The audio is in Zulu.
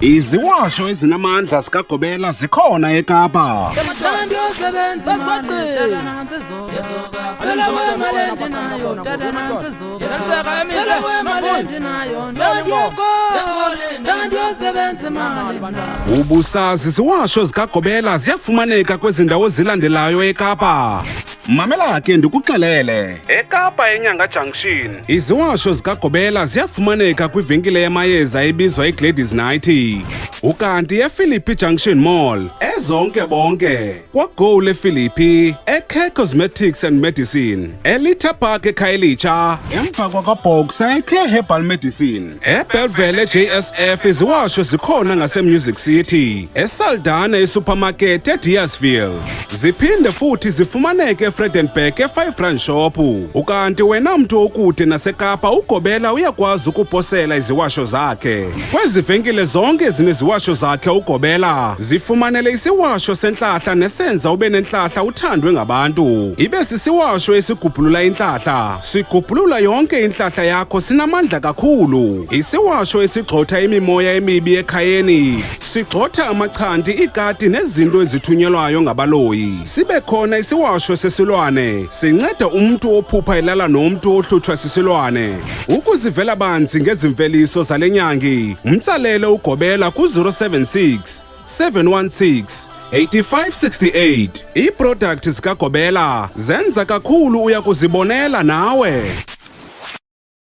Iziwasho ezinamandla zikaGobela zikhona eKapa. Ubusazi iziwasho zikaGobela ziyafumaneka kwezindawo zilandelayo eKapa. Mamela ke ndikuxelele. eKapa eNyanga Junction, iziwasho zikaGobela ziyafumaneka kwivenkile yamayeza ebizwa iGladys Knight, ukanti ePhilippi Junction Mall, ezonke bonke, kwaGoal ePhilippi, eCare Cosmetics and Medicine, eLitha Park eKhayelitsha, emva kwakaBoxer eCare Herbal Medicine, eBellville eJSF iziwasho zikhona ngaseMusic City, eSaldanha eSupermarket eDeersville, ziphinde futhi zifumaneke eFredenberg e5 Rand Shop. Ukanti wena mntu okude naseKapa uGobela uyakwazi ukuposela iziwasho zakhe. Kwezi venkile zonke zineziwasho zakhe uGobela zifumanele isiwasho senhlahla nesenza ube nenhlahla uthandwe ngabantu. Ibe sisiwasho esigubhulula inhlahla, sigubhulula yonke inhlahla yakho, sinamandla kakhulu. Isiwasho esigxotha imimoya emibi ekhayeni, sigxotha amachanti, ikati nezinto ezithunyelwayo ngabaloyi. Sibe khona isiwasho sesilwane, sinceda umuntu ophupha elala nomuntu ohlutshwa sisilwane. Ukuzivela banzi ngezimveliso zalenyangi, umtsalele uGobela ku-076 716 8568. Ii-products zikaGobela zenza kakhulu, uyakuzibonela nawe.